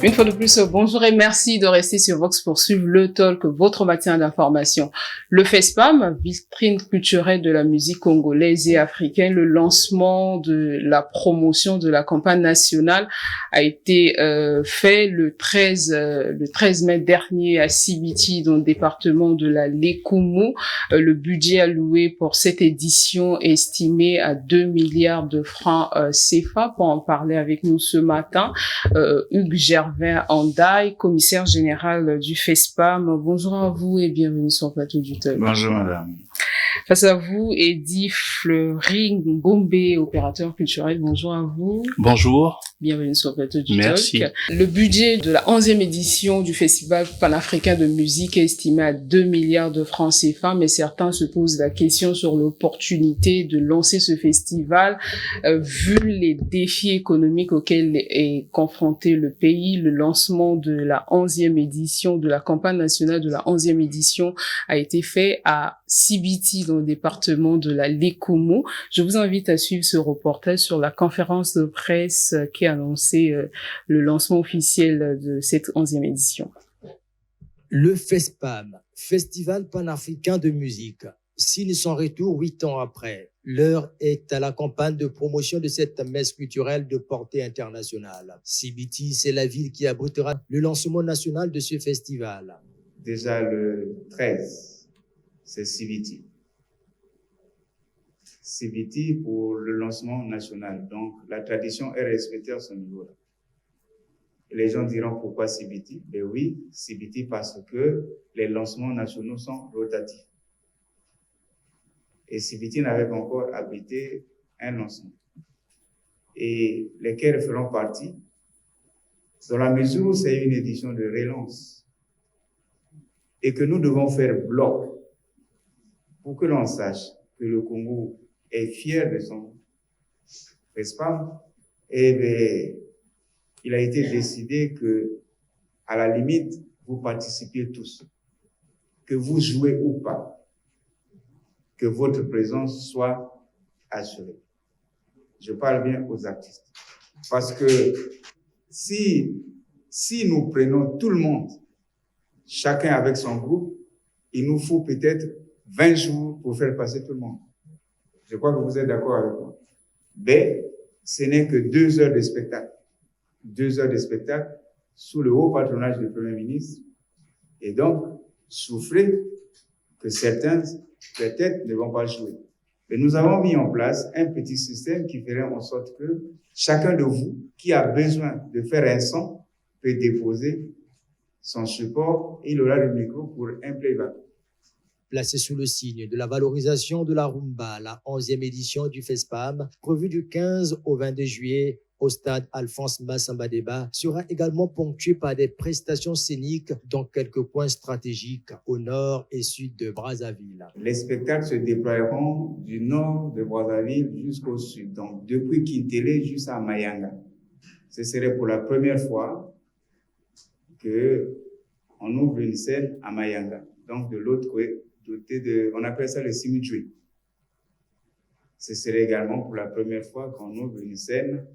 Une fois de plus, bonjour et merci de rester sur Vox pour suivre le talk, votre matin d'information. Le FESPAM, vitrine culturelle de la musique congolaise et africaine, le lancement de la promotion de la campagne nationale a été fait le 13 mai dernier à Sibiti, dans le département de la Lekumu. Le budget alloué pour cette édition est estimé à 2 milliards de francs CFA. Pour en parler avec nous ce matin, Hugues Gervais Andaï, commissaire général du FESPAM. Bonjour à vous et bienvenue sur le plateau du talk. Bonjour madame. Face à vous, Eddy Fleury Ngombe, opérateur culturel. Bonjour à vous. Bonjour. Bienvenue sur le plateau du Merci. talk. Le budget de la 11e édition du Festival panafricain de musique est estimé à 2 milliards de francs CFA, mais certains se posent la question sur l'opportunité de lancer ce festival, vu les défis économiques auxquels est confronté le pays. Le lancement de la 11e édition, de la campagne nationale de la 11e édition a été fait à Sibiti, dans le département de la Lekumu. Je vous invite à suivre ce reportage sur la conférence de presse qui a annoncé le lancement officiel de cette 11e édition. Le FESPAM, Festival panafricain de musique, signe son retour 8 ans après. L'heure est à la campagne de promotion de cette messe culturelle de portée internationale. Sibiti, c'est la ville qui abritera le lancement national de ce festival. Déjà le 13, c'est Sibiti. Sibiti pour le lancement national. Donc, la tradition est respectée à ce niveau-là. Et les gens diront pourquoi Sibiti? Ben oui, Sibiti parce que les lancements nationaux sont rotatifs. Et Sibiti n'avait pas encore abrité un lancement. Et lesquels feront partie, dans la mesure où c'est une édition de relance et que nous devons faire bloc pour que l'on sache que le Congo est fier de son FESPAM, et bien, il a été décidé que, à la limite, vous participiez tous, que vous jouez ou pas, que votre présence soit assurée. Je parle bien aux artistes. Parce que si nous prenons tout le monde, chacun avec son groupe, il nous faut peut-être 20 jours pour faire passer tout le monde. Je crois que vous êtes d'accord avec moi. Mais ce n'est que 2 heures de spectacle. 2 heures de spectacle sous le haut patronage du Premier ministre. Et donc, souffrez que certains, peut-être, ne vont pas jouer. Mais nous avons mis en place un petit système qui ferait en sorte que chacun de vous qui a besoin de faire un son peut déposer son support et il aura le micro pour un playback. Placé sous le signe de la valorisation de la rumba, la 11e édition du FESPAM, prévue du 15 au 22 juillet au stade Alphonse Massamba-Débat, sera également ponctuée par des prestations scéniques dans quelques points stratégiques au nord et sud de Brazzaville. Les spectacles se déploieront du nord de Brazzaville jusqu'au sud, donc depuis Kintele jusqu'à Mayanga. Ce serait pour la première fois qu'on ouvre une scène à Mayanga, donc de l'autre côté. On appelle ça le Simidjoué. Ce serait également pour la première fois qu'on ouvre une scène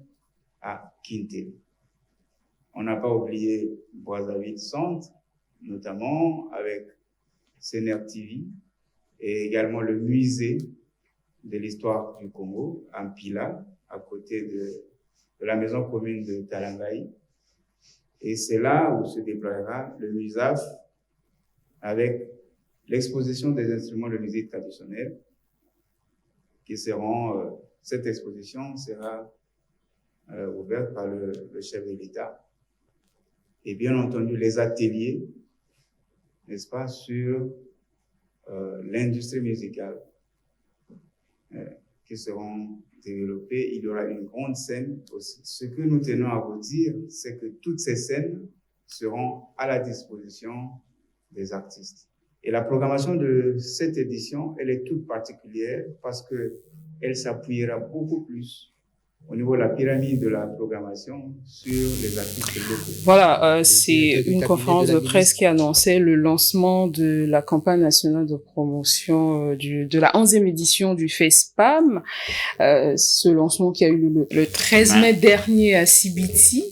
à Kintele. On n'a pas oublié Brazzaville Centre, notamment avec CNR TV et également le musée de l'histoire du Congo, à Mpila, à côté de la maison commune de Talangaï. Et c'est là où se déploiera le MUSAF avec l'exposition des instruments de musique traditionnelle cette exposition sera ouverte par le chef de l'État. Et bien entendu, les ateliers, n'est-ce pas, sur l'industrie musicale qui seront développés. Il y aura une grande scène aussi. Ce que nous tenons à vous dire, c'est que toutes ces scènes seront à la disposition des artistes. Et la programmation de cette édition, elle est toute particulière parce qu'elle s'appuiera beaucoup plus au niveau de la pyramide de la programmation sur les artistes locaux. Voilà, c'est une conférence de presse qui annonçait le lancement de la campagne nationale de promotion de la 11e édition du FESPAM. Ce lancement qui a eu le 13 mai dernier à Sibiti.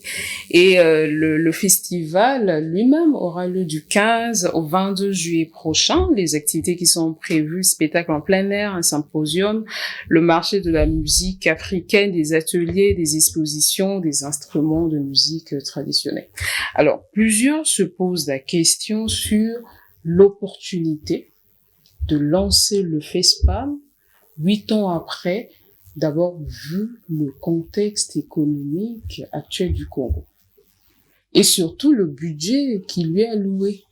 Et le festival lui-même aura lieu du 15 au 22 juillet prochain. Les activités qui sont prévues, spectacle en plein air, un symposium, le marché de la musique africaine, des ateliers, des expositions, des instruments de musique traditionnels. Alors, plusieurs se posent la question sur l'opportunité de lancer le FESPAM 8 ans après, d'abord vu le contexte économique actuel du Congo et surtout le budget qui lui est alloué.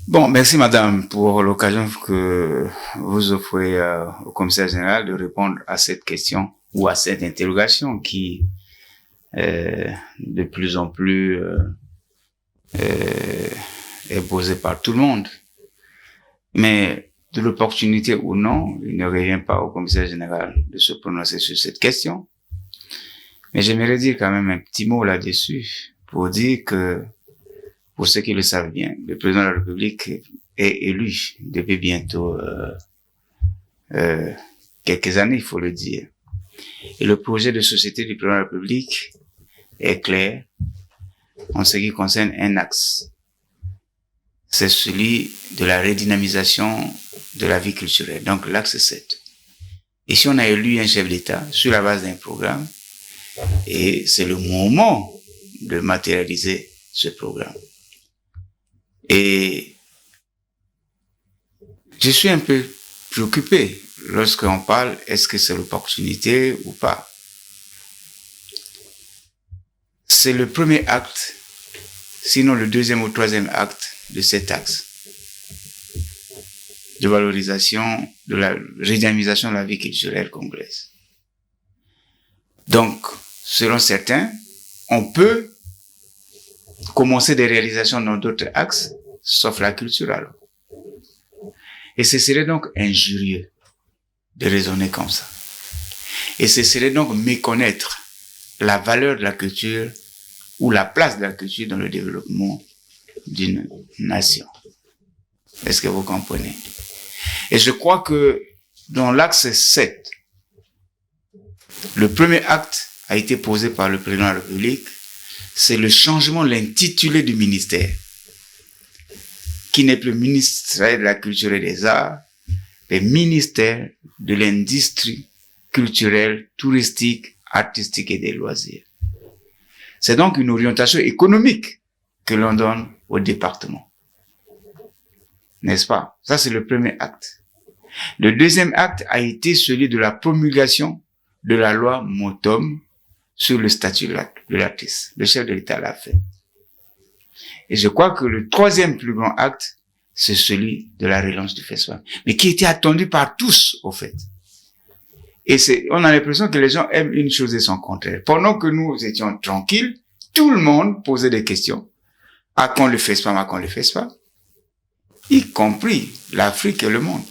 Bon, merci madame pour l'occasion que vous offrez au commissaire général de répondre à cette question ou à cette interrogation qui de plus en plus est posée par tout le monde. Mais de l'opportunité ou non, il ne revient pas au commissaire général de se prononcer sur cette question. Mais j'aimerais dire quand même un petit mot là-dessus pour dire que, pour ceux qui le savent bien, le président de la République est élu depuis bientôt quelques années, il faut le dire. Et le projet de société du président de la République est clair en ce qui concerne un axe. C'est celui de la redynamisation de la vie culturelle, donc l'axe 7. Et si on a élu un chef d'État sur la base d'un programme, et c'est le moment de matérialiser ce programme. Et je suis un peu préoccupé lorsqu'on parle, est-ce que c'est l'opportunité ou pas? C'est le premier acte, sinon le deuxième ou troisième acte de cet axe de valorisation, de la redynamisation de la vie culturelle congolaise. Donc, selon certains, on peut commencer des réalisations dans d'autres axes, sauf la culture alors. Et ce serait donc injurieux de raisonner comme ça. Et ce serait donc méconnaître la valeur de la culture ou la place de la culture dans le développement d'une nation. Est-ce que vous comprenez? Et je crois que dans l'axe 7, le premier acte a été posé par le président de la République, c'est le changement de l'intitulé du ministère, qui n'est plus ministère de la culture et des arts, mais ministère de l'industrie culturelle, touristique, artistique et des loisirs. C'est donc une orientation économique que l'on donne au département. N'est-ce pas? Ça, c'est le premier acte. Le deuxième acte a été celui de la promulgation de la loi MOTOM sur le statut de l'artiste. Le chef de l'État l'a fait. Et je crois que le troisième plus grand acte, c'est celui de la relance du festival, mais qui était attendu par tous, au fait. Et on a l'impression que les gens aiment une chose et son contraire. Pendant que nous étions tranquilles, tout le monde posait des questions. À quand le FESPAM, à quand le FESPAM? Y compris l'Afrique et le monde.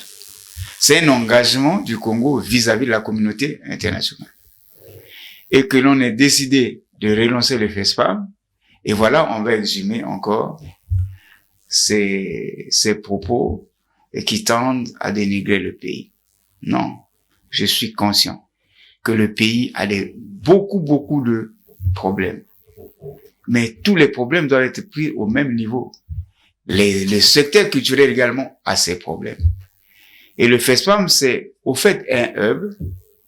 C'est un engagement du Congo vis-à-vis de la communauté internationale. Et que l'on ait décidé de relancer le FESPAM, et voilà, on va exhumer encore ces propos qui tendent à dénigrer le pays. Non, je suis conscient que le pays a beaucoup de problèmes. Mais tous les problèmes doivent être pris au même niveau. Le secteur culturel également a ses problèmes. Et le FESPAM, c'est au fait un hub,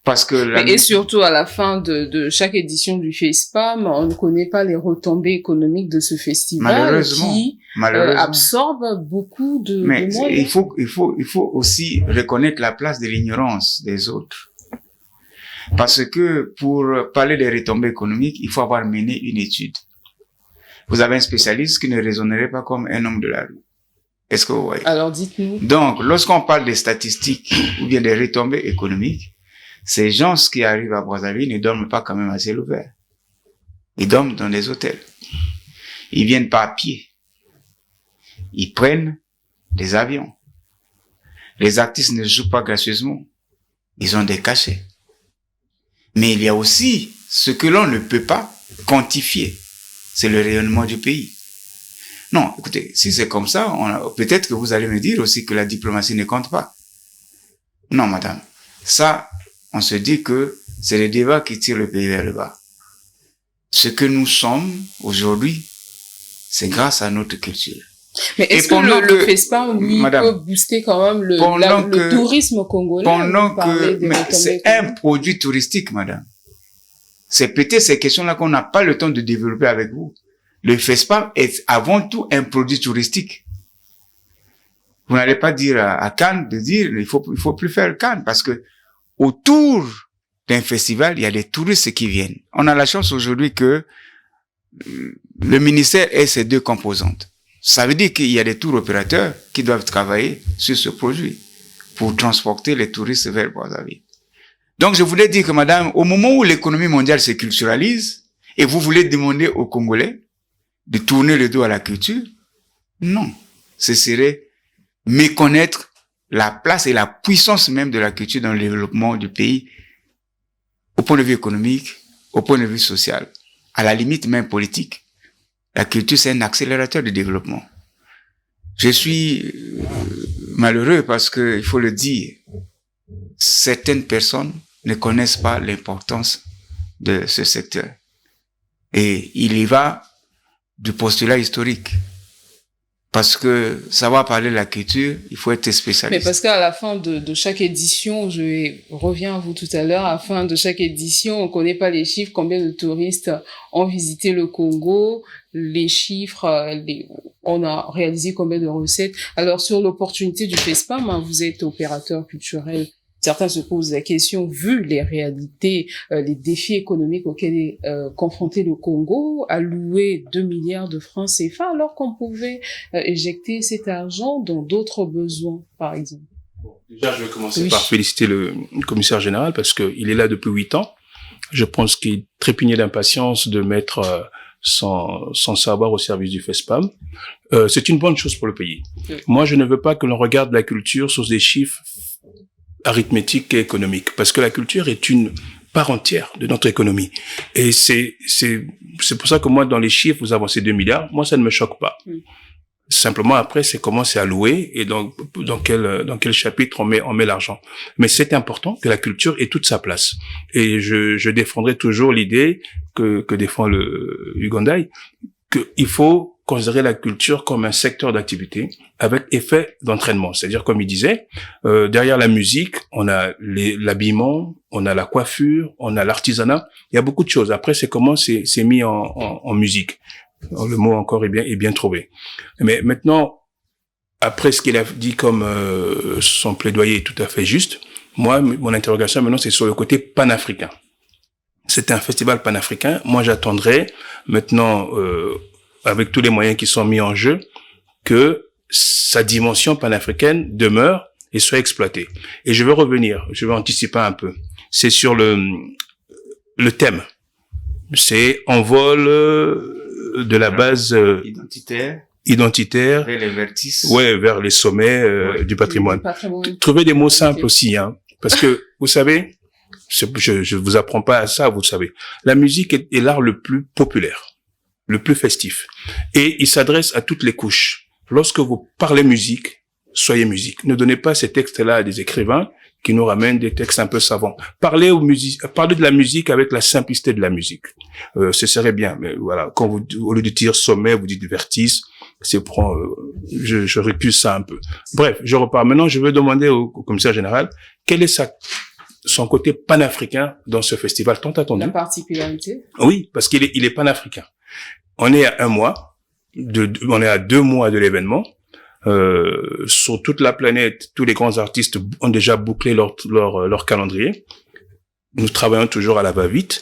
parce que et surtout à la fin de chaque édition du FESPAM, on ne connaît pas les retombées économiques de ce festival qui absorbe beaucoup de moyens. Il faut aussi reconnaître la place de l'ignorance des autres. Parce que pour parler des retombées économiques, il faut avoir mené une étude. Vous avez un spécialiste qui ne raisonnerait pas comme un homme de la rue. Est-ce que vous voyez? Alors dites-nous. Donc, lorsqu'on parle des statistiques ou bien des retombées économiques, ces gens qui arrivent à Brazzaville ne dorment pas quand même à ciel ouvert. Ils dorment dans des hôtels. Ils viennent pas à pied. Ils prennent des avions. Les artistes ne jouent pas gracieusement. Ils ont des cachets. Mais il y a aussi ce que l'on ne peut pas quantifier. C'est le rayonnement du pays. Non, écoutez, si c'est comme ça, peut-être que vous allez me dire aussi que la diplomatie ne compte pas. Non, madame. Ça, on se dit que c'est le débat qui tire le pays vers le bas. Ce que nous sommes aujourd'hui, c'est grâce à notre culture. Mais est-ce que le FESPAM, lui, peut booster quand même le tourisme congolais? Mais c'est un produit touristique, madame. C'est peut-être ces questions-là qu'on n'a pas le temps de développer avec vous. Le FESPAM est avant tout un produit touristique. Vous n'allez pas dire à Cannes de dire il faut plus faire Cannes parce que autour d'un festival, il y a des touristes qui viennent. On a la chance aujourd'hui que le ministère ait ces deux composantes. Ça veut dire qu'il y a des tours opérateurs qui doivent travailler sur ce produit pour transporter les touristes vers Brazzaville. Donc, je voulais dire que, madame, au moment où l'économie mondiale se culturalise et vous voulez demander aux Congolais de tourner le dos à la culture, non. Ce serait méconnaître la place et la puissance même de la culture dans le développement du pays au point de vue économique, au point de vue social, à la limite même politique. La culture, c'est un accélérateur de développement. Je suis malheureux parce que, il faut le dire, certaines personnes ne connaissent pas l'importance de ce secteur. Et il y va du postulat historique. Parce que savoir parler de la culture, il faut être spécialiste. Mais parce qu'à la fin de chaque édition, reviens à vous tout à l'heure, à la fin de chaque édition, on connaît pas les chiffres, combien de touristes ont visité le Congo, les chiffres, on a réalisé combien de recettes. Alors, sur l'opportunité du FESPAM, vous êtes opérateur culturel. Certains se posent la question, vu les réalités, les défis économiques auxquels est confronté le Congo, allouer 2 milliards de francs CFA alors qu'on pouvait éjecter cet argent dans d'autres besoins, par exemple. Bon, déjà, je vais commencer par féliciter le commissaire général parce qu'il est là depuis 8 ans. Je pense qu'il trépignait d'impatience de mettre son savoir au service du FESPAM. C'est une bonne chose pour le pays. Oui. Moi, je ne veux pas que l'on regarde la culture sur des chiffres arithmétique et économique, parce que la culture est une part entière de notre économie. Et c'est pour ça que moi, dans les chiffres, vous avancez 2 milliards, moi, ça ne me choque pas. Simplement, après, c'est comment c'est alloué et dans quel chapitre on met l'argent. Mais c'est important que la culture ait toute sa place. Et je défendrai toujours l'idée que défend le Ugandais, qu'il faut considérer la culture comme un secteur d'activité avec effet d'entraînement. C'est-à-dire, comme il disait, derrière la musique, on a l'habillement, on a la coiffure, on a l'artisanat. Il y a beaucoup de choses. Après, c'est comment c'est mis en musique. Le mot encore est bien trouvé. Mais maintenant, après ce qu'il a dit comme son plaidoyer est tout à fait juste, moi, mon interrogation maintenant, c'est sur le côté panafricain. C'est un festival panafricain. Moi, j'attendrai maintenant, avec tous les moyens qui sont mis en jeu, que sa dimension panafricaine demeure et soit exploitée. Et je vais anticiper un peu. C'est sur le thème. C'est envol de la base identitaire vers les vertices. Ouais, vers les sommets du patrimoine. Trouvez des mots simples aussi, hein, parce que vous savez, je vous apprends pas à ça, vous le savez. La musique est l'art le plus populaire, le plus festif, et il s'adresse à toutes les couches. Lorsque vous parlez musique, soyez musique. Ne donnez pas ces textes-là à des écrivains qui nous ramènent des textes un peu savants. Parlez de la musique avec la simplicité de la musique. Ce serait bien, mais voilà, quand vous, au lieu de dire sommet, vous dites vertice, je récuse ça un peu. Bref, je repars. Maintenant, je veux demander au commissaire général, quel est son côté panafricain dans ce festival tant attendu? La particularité? Oui, parce qu'il est panafricain. On est à 1 mois, on est à 2 mois de l'événement. Sur toute la planète, tous les grands artistes ont déjà bouclé leur calendrier. Nous travaillons toujours à la va-vite.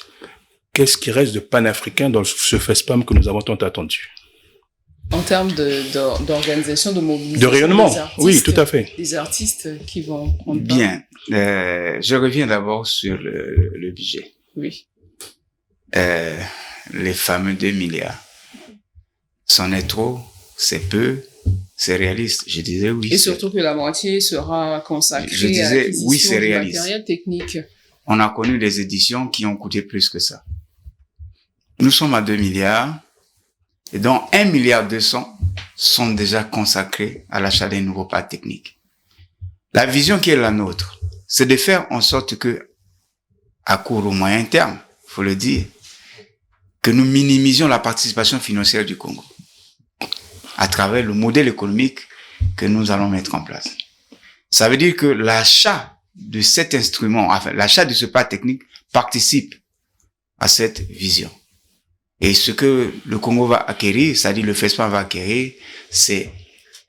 Qu'est-ce qui reste de panafricain dans ce FESPAM que nous avons tant attendu? En termes d'organisation, de mobilisation. De rayonnement, oui, tout à fait. Des artistes qui vont prendre part. Bien. Je reviens d'abord sur le budget. Oui. Les fameux 2 milliards. C'en est trop, c'est peu, c'est réaliste. Je disais oui. Et surtout que la moitié sera consacrée à l'acquisition du matériel technique. on a connu des éditions qui ont coûté plus que ça. Nous sommes à 2 milliards, et dont 1,2 milliard sont déjà consacrés à l'achat des nouveaux parcs techniques. La vision qui est la nôtre, c'est de faire en sorte que, à court ou moyen terme, faut le dire, que nous minimisions la participation financière du Congo à travers le modèle économique que nous allons mettre en place. Ça veut dire que l'achat de cet instrument, enfin, l'achat de ce parc technique participe à cette vision. Et ce que le Congo va acquérir, c'est-à-dire le FESPAM va acquérir, c'est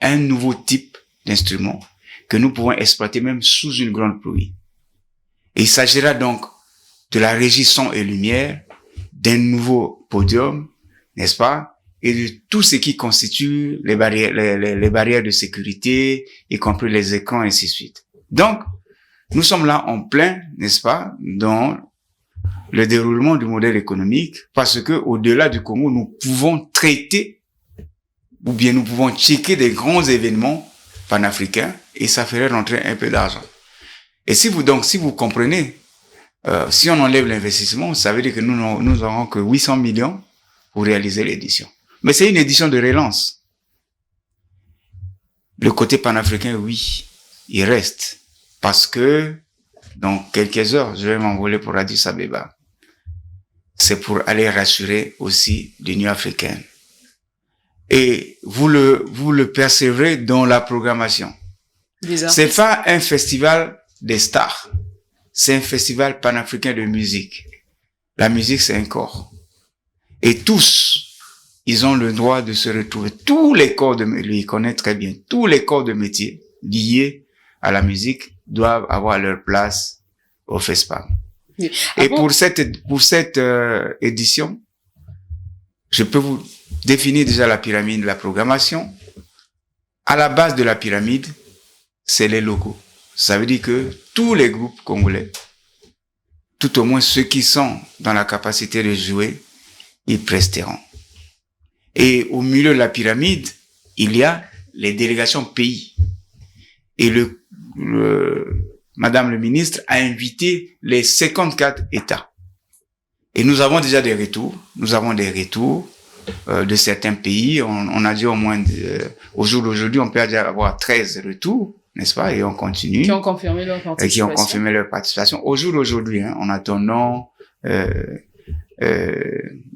un nouveau type d'instrument que nous pouvons exploiter même sous une grande pluie. Et il s'agira donc de la régie son et lumière, d'un nouveau podium, n'est-ce pas, et de tout ce qui constitue les barrières de sécurité, y compris les écrans, et ainsi de suite. Donc, nous sommes là en plein, n'est-ce pas, dans le déroulement du modèle économique, parce que au-delà du Congo, nous pouvons traiter, ou bien nous pouvons checker des grands événements panafricains, et ça ferait rentrer un peu d'argent. Et si vous comprenez, si on enlève l'investissement, ça veut dire que nous n'aurons que 800 millions pour réaliser l'édition. Mais c'est une édition de relance. Le côté panafricain, oui, il reste. Parce que, dans quelques heures, je vais m'envoler pour Addis Abeba. C'est pour aller rassurer aussi l'Union africaine. Et vous le percevrez dans la programmation. C'est pas un festival des stars. C'est un festival panafricain de musique. La musique, c'est un corps. Et tous, ils ont le droit de se retrouver. Tous les corps lui, il connaît très bien. Tous les corps de métier liés à la musique doivent avoir leur place au FESPAM. Oui. Et pour cette édition, je peux vous définir déjà la pyramide de la programmation. À la base de la pyramide, c'est les locaux. Ça veut dire que tous les groupes congolais, tout au moins ceux qui sont dans la capacité de jouer, ils presteront. Et au milieu de la pyramide, il y a les délégations pays. Et Madame le ministre a invité les 54 États. Et nous avons déjà des retours. Nous avons des retours de certains pays. On a dit au moins, au jour d'aujourd'hui, on peut déjà avoir 13 retours, n'est-ce pas? Et on continue. Qui ont confirmé leur participation. Et qui ont confirmé leur participation. Au jour d'aujourd'hui, en attendant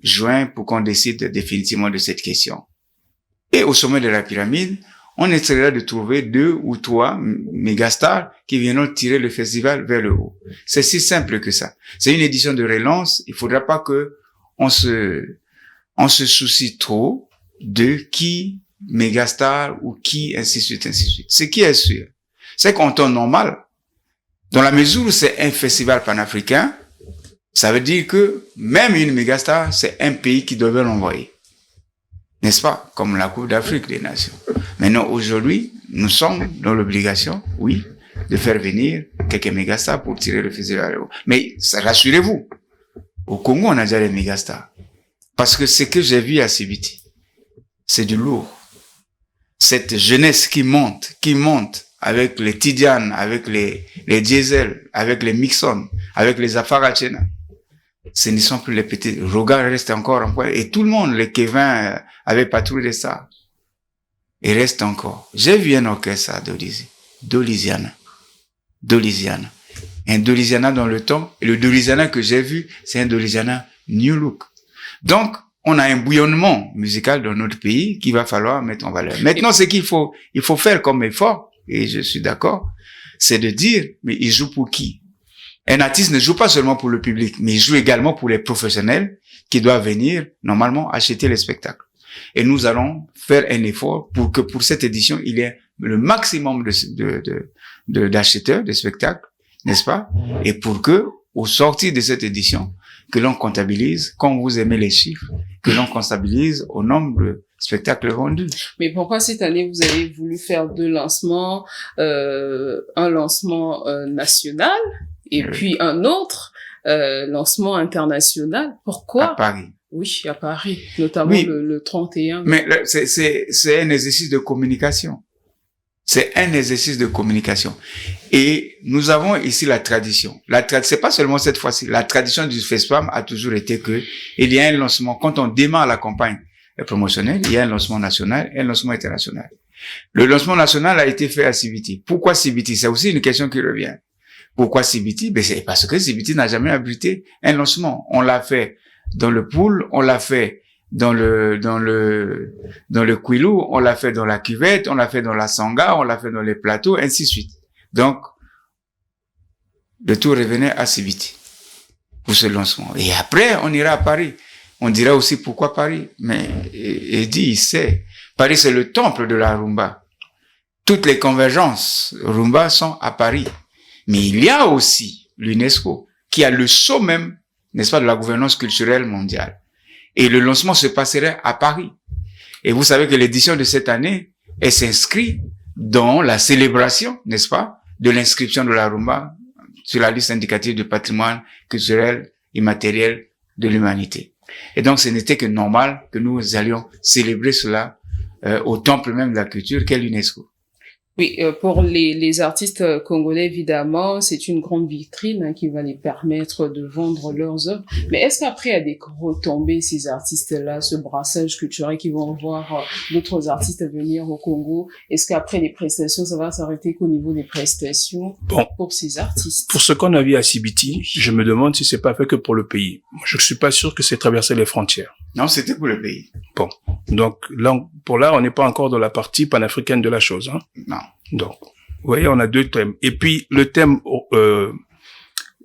juin pour qu'on décide définitivement de cette question. Et au sommet de la pyramide, on essaiera de trouver 2 ou 3 mégastars qui viendront tirer le festival vers le haut. C'est si simple que ça. C'est une édition de relance. Il faudra pas que on se soucie trop de qui mégastar ou qui ainsi de suite, ainsi de suite. Ce qui est sûr, c'est qu'en temps normal, dans la mesure où c'est un festival panafricain, ça veut dire que même une mégastar, c'est un pays qui devait l'envoyer. N'est-ce pas? Comme la Coupe d'Afrique des Nations. Maintenant, aujourd'hui, nous sommes dans l'obligation, oui, de faire venir quelques mégastars pour tirer le festival. Mais rassurez-vous, au Congo, on a déjà les mégastars. Parce que ce que j'ai vu à Sibiti, c'est du lourd. Cette jeunesse qui monte avec les Tidiane, avec les Diesel, avec les Mixon, avec les Afarachena. Ce ne sont plus les petits. Roga reste encore en point. Et tout le monde, les Kevin, avait patrouillé ça. Il reste encore. J'ai vu un orchestre d'Olisiana. Un d'Olisiana dans le temps. Et le d'Olisiana que j'ai vu, c'est un d'Olisiana New Look. Donc, on a un bouillonnement musical dans notre pays qu'il va falloir mettre en valeur. Maintenant, ce qu'il faut faire comme effort, et je suis d'accord, c'est de dire, mais il joue pour qui? Un artiste ne joue pas seulement pour le public, mais il joue également pour les professionnels qui doivent venir, normalement, acheter les spectacles. Et nous allons faire un effort pour que pour cette édition, il y ait le maximum d'acheteurs de spectacles, n'est-ce pas? Et pour que, au sortir de cette édition, que l'on comptabilise, quand vous aimez les chiffres, que l'on comptabilise au nombre de spectacles vendus. Mais pourquoi cette année vous avez voulu faire 2 lancements, un lancement national et puis un autre lancement international? Pourquoi? À Paris. Oui, à Paris, notamment oui. le 31. Mais c'est un exercice de communication. C'est un exercice de communication. Et nous avons ici la tradition. C'est pas seulement cette fois-ci. La tradition du FESPAM a toujours été que il y a un lancement. Quand on démarre la campagne promotionnelle, il y a un lancement national et un lancement international. Le lancement national a été fait à Sibiti. Pourquoi Sibiti? C'est aussi une question qui revient. Pourquoi Sibiti? Ben, c'est parce que Sibiti n'a jamais abrité un lancement. On l'a fait dans le Pool, on l'a fait dans le Kwilu, on l'a fait dans la Cuvette, on l'a fait dans la Sangha, on l'a fait dans les plateaux, ainsi de suite. Donc, le tout revenait à Sibiti pour ce lancement. Et après, on ira à Paris. On dira aussi pourquoi Paris. Mais Eddie, il sait. Paris, c'est le temple de la rumba. Toutes les convergences rumba sont à Paris. Mais il y a aussi l'UNESCO, qui a le sceau même, n'est-ce pas, de la gouvernance culturelle mondiale. Et le lancement se passerait à Paris. Et vous savez que l'édition de cette année, elle s'inscrit dans la célébration, n'est-ce pas, de l'inscription de la rumba sur la liste indicative du patrimoine culturel immatériel de l'humanité. Et donc, ce n'était que normal que nous allions célébrer cela au temple même de la culture qu'est l'UNESCO. Oui, pour les artistes congolais, évidemment, c'est une grande vitrine qui va les permettre de vendre leurs œuvres. Mais est-ce qu'après, il y a des retombées, ces artistes-là, ce brassage culturel qui vont voir d'autres artistes venir au Congo? Est-ce qu'après les prestations, ça va s'arrêter qu'au niveau des prestations pour ces artistes? Pour ce qu'on a vu à Sibiti, je me demande si c'est pas fait que pour le pays. Je suis pas sûr que c'est traverser les frontières. Non, c'était pour le pays. Bon. Donc, là, on n'est pas encore dans la partie panafricaine de la chose, hein. Non. Donc, vous voyez, on a deux thèmes. Et puis, le thème,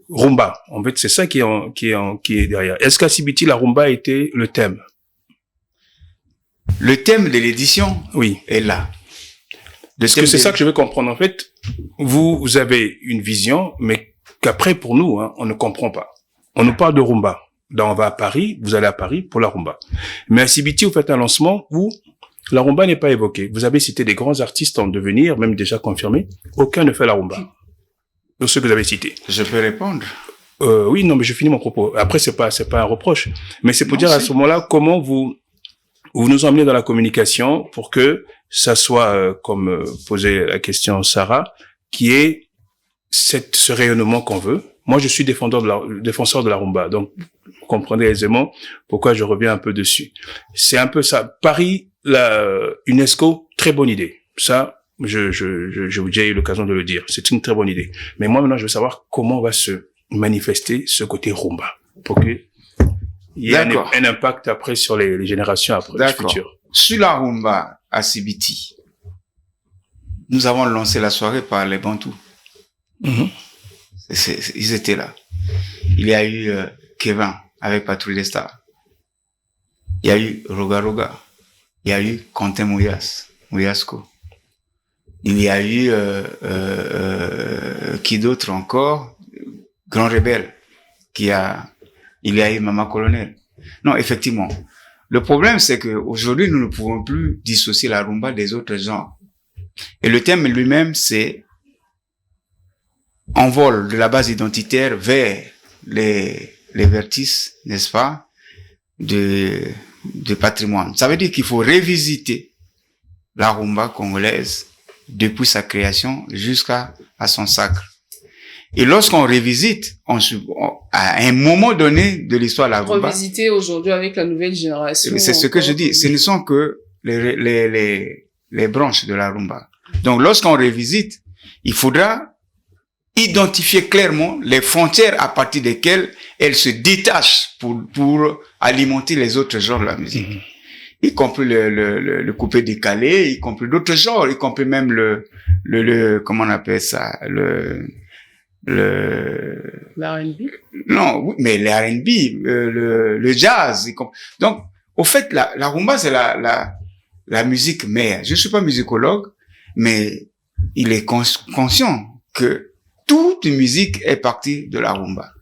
rumba. En fait, c'est ça qui est derrière. Est-ce qu'à Sibiti, la rumba a été le thème? Le thème de l'édition. Oui. Est là. Parce que c'est ça que je veux comprendre. En fait, vous avez une vision, mais qu'après, pour nous, hein, on ne comprend pas. On nous parle de rumba. Là, on va à Paris, vous allez à Paris pour la rumba. Mais à Sibiti, vous faites un lancement où la rumba n'est pas évoquée. Vous avez cité des grands artistes en devenir, même déjà confirmés. Aucun ne fait la rumba. De ceux que vous avez cités. Je peux répondre. Oui, non, mais je finis mon propos. Après, c'est pas un reproche. Mais c'est pour dire à ce moment-là, comment vous nous emmenez dans la communication pour que ça soit, comme posait la question Sarah, qui est ce rayonnement qu'on veut. Moi, je suis défenseur de la rumba. Donc, vous comprenez aisément pourquoi je reviens un peu dessus. C'est un peu ça. Paris, la UNESCO, très bonne idée. Ça, je vous ai eu l'occasion de le dire. C'est une très bonne idée. Mais moi, maintenant, je veux savoir comment va se manifester ce côté rumba pour que il y ait un impact après sur les générations après futures. Sur la rumba à Sibiti, nous avons lancé la soirée par les Bantous. Mm-hmm. Ils étaient là. Il y a eu Kevin avec Patrouille des Stars. Il y a eu Roga Roga. Il y a eu Quentin Mouyasco. Il y a eu qui d'autre encore? Grand Rebelle. Il y a eu Mama Colonel. Non, effectivement. Le problème, c'est que aujourd'hui, nous ne pouvons plus dissocier la rumba des autres genres. Et le thème lui-même, c'est envol de la base identitaire vers les vertices, n'est-ce pas, de patrimoine. Ça veut dire qu'il faut révisiter la rumba congolaise depuis sa création jusqu'à son sacre. Et lorsqu'on révisite, à un moment donné de l'histoire de la rumba, revisiter aujourd'hui avec la nouvelle génération. C'est ce que je dis. Ce ne sont que les branches de la rumba. Donc, lorsqu'on révisite, il faudra identifier clairement les frontières à partir desquelles elle se détache pour alimenter les autres genres de la musique. Mm-hmm. Y compris le coupé décalé, y compris d'autres genres, y compris même le comment on appelle ça, l'R&B? Non, oui, mais l'R&B, le jazz. Donc, au fait, la rumba, c'est la musique mère. Je suis pas musicologue, mais il est conscient que toute musique est partie de la rumba.